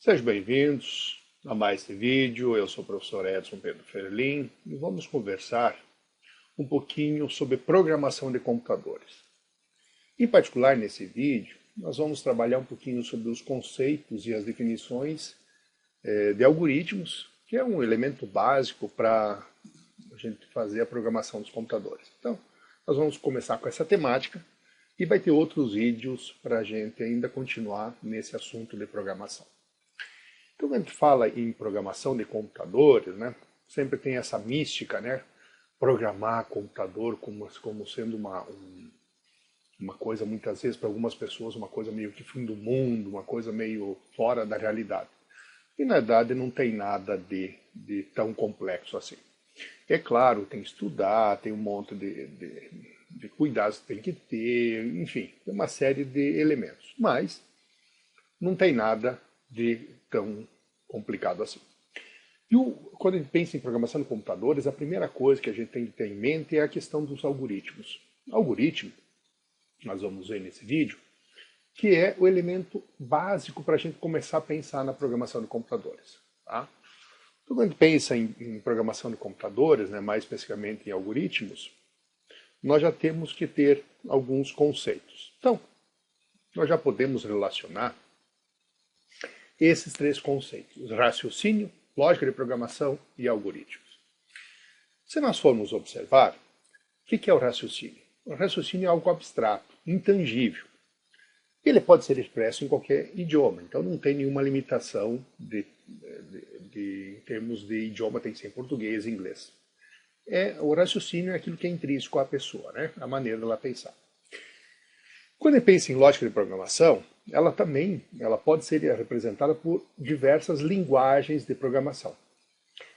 Sejam bem-vindos a mais esse vídeo. Eu sou o professor Edson Pedro Ferlin e vamos conversar um pouquinho sobre programação de computadores. Em particular, nesse vídeo, nós vamos trabalhar um pouquinho sobre os conceitos e as definições de algoritmos, que é um elemento básico para a gente fazer a programação dos computadores. Então, nós vamos começar com essa temática e vai ter outros vídeos para a gente ainda continuar nesse assunto de programação. Então, quando a gente fala em programação de computadores, né, sempre tem essa mística, né, programar computador como sendo uma coisa, muitas vezes, para algumas pessoas, uma coisa meio que fim do mundo, uma coisa meio fora da realidade. E, na verdade, não tem nada de tão complexo assim. É claro, tem que estudar, tem um monte de cuidados que tem que ter, enfim, tem uma série de elementos. Mas não tem nada de tão complicado assim. E quando a gente pensa em programação de computadores, a primeira coisa que a gente tem que ter em mente é a questão dos algoritmos. Algoritmo, nós vamos ver nesse vídeo, que é o elemento básico para a gente começar a pensar na programação de computadores. Tá? Então, quando a gente pensa em programação de computadores, né, mais especificamente em algoritmos, nós já temos que ter alguns conceitos. Então, nós já podemos relacionar esses três conceitos: raciocínio, lógica de programação e algoritmos. Se nós formos observar, o que é o raciocínio? O raciocínio é algo abstrato, intangível. Ele pode ser expresso em qualquer idioma, então não tem nenhuma limitação em termos de idioma, tem que ser em português e inglês. O raciocínio é aquilo que é intrínseco à pessoa, né? A maneira dela pensar. Quando ele pensa em lógica de programação, ela pode ser representada por diversas linguagens de programação.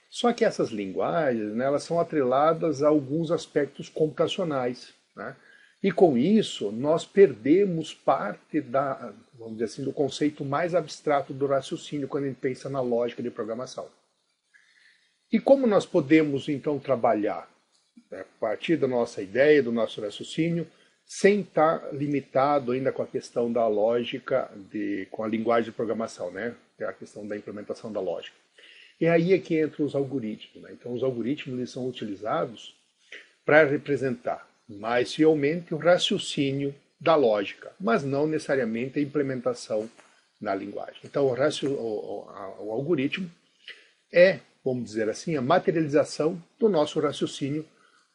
Só que essas linguagens, né, elas são atreladas a alguns aspectos computacionais, né? E com isso, nós perdemos parte vamos dizer assim, do conceito mais abstrato do raciocínio quando a gente pensa na lógica de programação. E como nós podemos, então, trabalhar, né, a partir da nossa ideia, do nosso raciocínio, sem estar limitado ainda com a questão da lógica, com a linguagem de programação, né? Que é a questão da implementação da lógica. E aí é que entram os algoritmos, né? Então, os algoritmos eles são utilizados para representar mais fielmente o raciocínio da lógica, mas não necessariamente a implementação na linguagem. Então, o algoritmo é, vamos dizer assim, a materialização do nosso raciocínio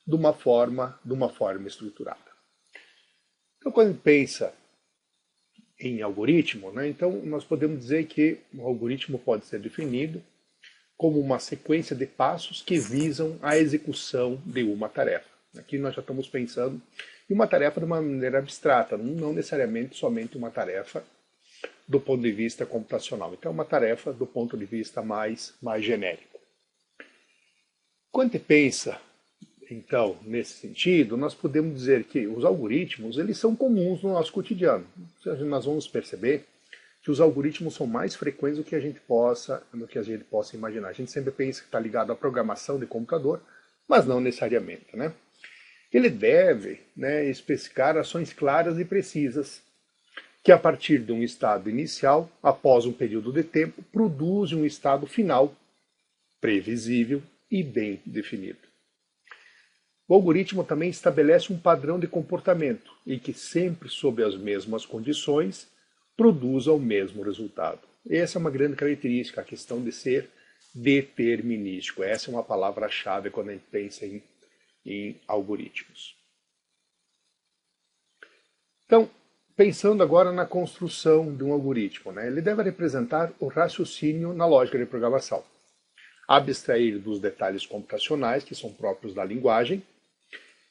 de uma forma estruturada. Então, quando a gente pensa em algoritmo, né, então nós podemos dizer que o algoritmo pode ser definido como uma sequência de passos que visam a execução de uma tarefa. Aqui nós já estamos pensando em uma tarefa de uma maneira abstrata, não necessariamente somente uma tarefa do ponto de vista computacional. Então, uma tarefa do ponto de vista mais genérico. Quando se pensa, então, nesse sentido, nós podemos dizer que os algoritmos eles são comuns no nosso cotidiano. Nós vamos perceber que os algoritmos são mais frequentes do que a gente possa imaginar. A gente sempre pensa que está ligado à programação de computador, mas não necessariamente, né? Ele deve, né, especificar ações claras e precisas, que a partir de um estado inicial, após um período de tempo, produz um estado final, previsível e bem definido. O algoritmo também estabelece um padrão de comportamento e que sempre, sob as mesmas condições, produza o mesmo resultado. Essa é uma grande característica, a questão de ser determinístico. Essa é uma palavra-chave quando a gente pensa em algoritmos. Então, pensando agora na construção de um algoritmo, né, ele deve representar o raciocínio na lógica de programação, abstrair dos detalhes computacionais que são próprios da linguagem,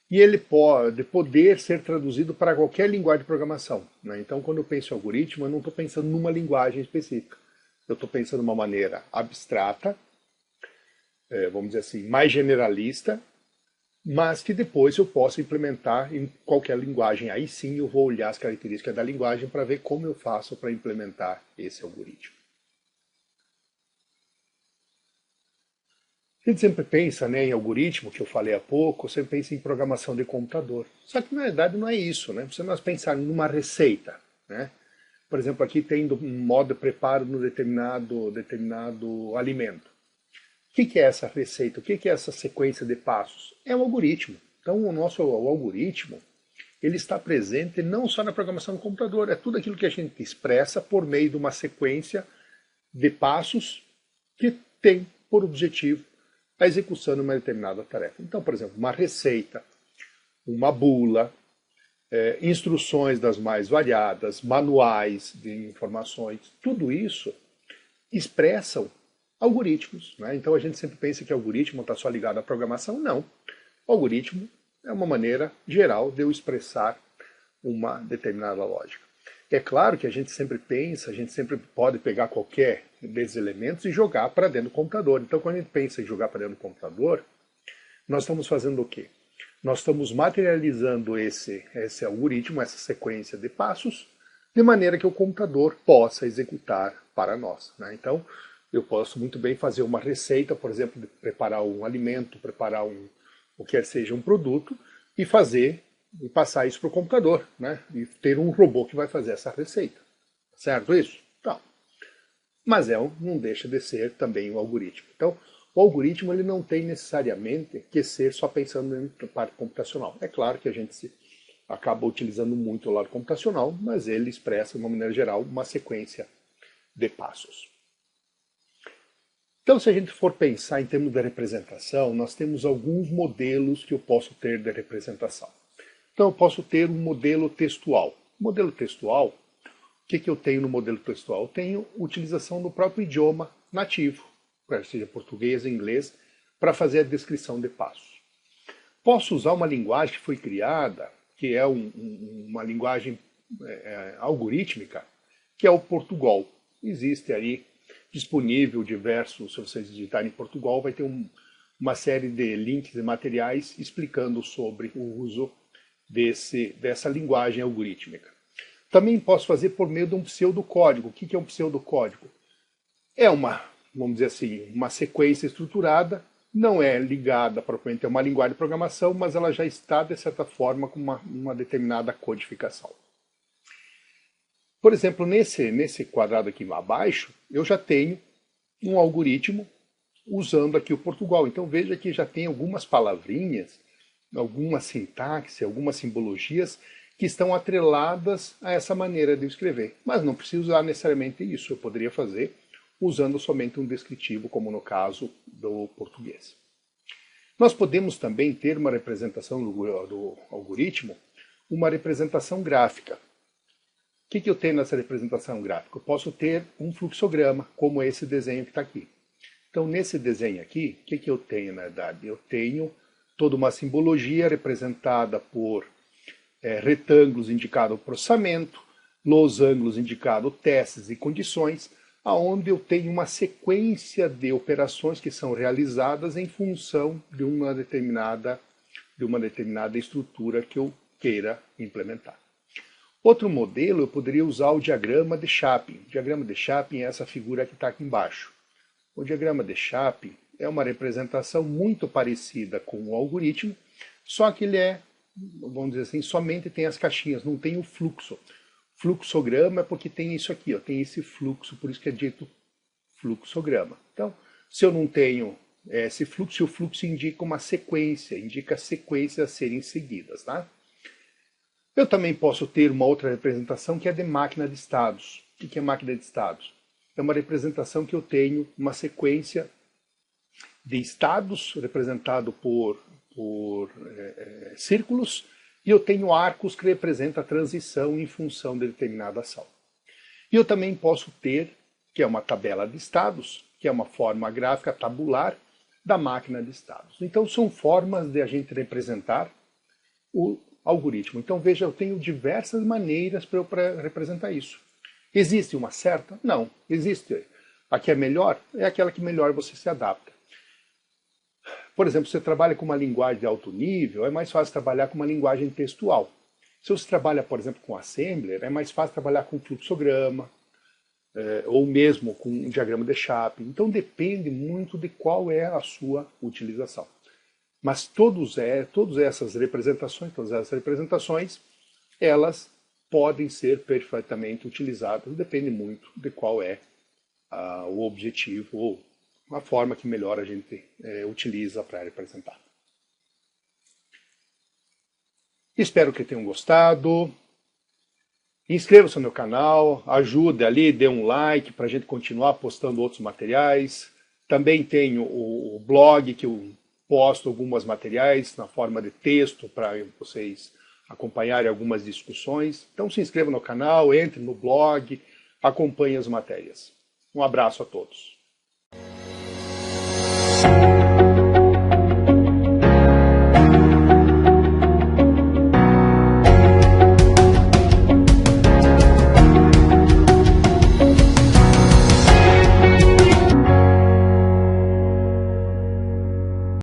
e ele pode poder ser traduzido para qualquer linguagem de programação, né? Então, quando eu penso em algoritmo, eu não estou pensando numa linguagem específica. Eu estou pensando de uma maneira abstrata, vamos dizer assim, mais generalista, mas que depois eu posso implementar em qualquer linguagem. Aí sim eu vou olhar as características da linguagem para ver como eu faço para implementar esse algoritmo. A gente sempre pensa, né, em algoritmo, que eu falei há pouco, sempre pensa em programação de computador. Só que na verdade não é isso, né? Se nós pensarmos numa receita, né? por exemplo, aqui tem um modo de preparo no determinado alimento. O que é essa receita? O que é essa sequência de passos? É um algoritmo. Então, o algoritmo, ele está presente não só na programação do computador, é tudo aquilo que a gente expressa por meio de uma sequência de passos que tem por objetivo a execução de uma determinada tarefa. Então, por exemplo, uma receita, uma bula, instruções das mais variadas, manuais de informações, tudo isso expressam algoritmos. Né? Então a gente sempre pensa que algoritmo está só ligado à programação. Não. O algoritmo é uma maneira geral de eu expressar uma determinada lógica. É claro que a gente sempre pensa, a gente sempre pode pegar qualquer desses elementos e jogar para dentro do computador. Então quando a gente pensa em jogar para dentro do computador, nós estamos fazendo o quê? Nós estamos materializando esse algoritmo, essa sequência de passos, de maneira que o computador possa executar para nós. Né? Então, eu posso muito bem fazer uma receita, por exemplo, de preparar um alimento, preparar o que seja um produto, e passar isso para o computador, né? E ter um robô que vai fazer essa receita. Certo isso? Então, mas não deixa de ser também um algoritmo. Então, o algoritmo ele não tem necessariamente que ser só pensando na parte computacional. É claro que a gente acaba utilizando muito o lado computacional, mas ele expressa, de uma maneira geral, uma sequência de passos. Então, se a gente for pensar em termos de representação, nós temos alguns modelos que eu posso ter de representação. Então, eu posso ter um modelo textual. O modelo textual, o que eu tenho no modelo textual? Eu tenho utilização do próprio idioma nativo, quer seja português, inglês, para fazer a descrição de passos. Posso usar uma linguagem que foi criada, que é uma linguagem algorítmica, que é o Portugal. Existe aí disponível diversos, se vocês digitarem em Portugal, vai ter uma série de links e materiais explicando sobre o uso dessa linguagem algorítmica. Também posso fazer por meio de um pseudocódigo. O que é um pseudocódigo? É vamos dizer assim, uma sequência estruturada, não é ligada propriamente a uma linguagem de programação, mas ela já está, de certa forma, com uma determinada codificação. Por exemplo, nesse quadrado aqui abaixo, eu já tenho um algoritmo usando aqui o Portugal. Então veja que já tem algumas palavrinhas, alguma sintaxe, algumas simbologias que estão atreladas a essa maneira de escrever. Mas não preciso usar necessariamente isso, eu poderia fazer usando somente um descritivo, como no caso do português. Nós podemos também ter uma representação do algoritmo, uma representação gráfica. O que eu tenho nessa representação gráfica? Eu posso ter um fluxograma, como esse desenho que está aqui. Então, nesse desenho aqui, o que eu tenho, na verdade? Eu tenho toda uma simbologia representada por retângulos indicando o processamento, losangos indicando testes e condições, aonde eu tenho uma sequência de operações que são realizadas em função de uma determinada estrutura que eu queira implementar. Outro modelo, eu poderia usar o diagrama de Chapin. O diagrama de Chapin é essa figura que está aqui embaixo. O diagrama de Chapin é uma representação muito parecida com o algoritmo, só que ele vamos dizer assim, somente tem as caixinhas, não tem o fluxo. Fluxograma é porque tem isso aqui, ó, tem esse fluxo, por isso que é dito fluxograma. Então, se eu não tenho esse fluxo, o fluxo indica uma sequência, indica sequências a serem seguidas. Tá? Eu também posso ter uma outra representação que é de máquina de estados. O que é máquina de estados? É uma representação que eu tenho uma sequência de estados representado por círculos, e eu tenho arcos que representam a transição em função de determinada ação. E eu também posso ter, que é uma tabela de estados, que é uma forma gráfica tabular da máquina de estados. Então são formas de a gente representar o algoritmo. Então veja, eu tenho diversas maneiras para eu representar isso. Existe uma certa? Não. Existe. A que é melhor? É aquela que melhor você se adapta. Por exemplo, se você trabalha com uma linguagem de alto nível, é mais fácil trabalhar com uma linguagem textual. Se você trabalha, por exemplo, com Assembler, é mais fácil trabalhar com fluxograma, ou mesmo com um diagrama de Chapin. Então depende muito de qual é a sua utilização. Mas todas essas representações, elas podem ser perfeitamente utilizadas, depende muito de qual é o objetivo ou a forma que melhor a gente utiliza para representar. Espero que tenham gostado. Inscreva-se no meu canal, ajude ali, dê um like para a gente continuar postando outros materiais. Também tenho o blog que eu posto alguns materiais na forma de texto para vocês acompanharem algumas discussões. Então se inscreva no canal, entre no blog, acompanhe as matérias. Um abraço a todos.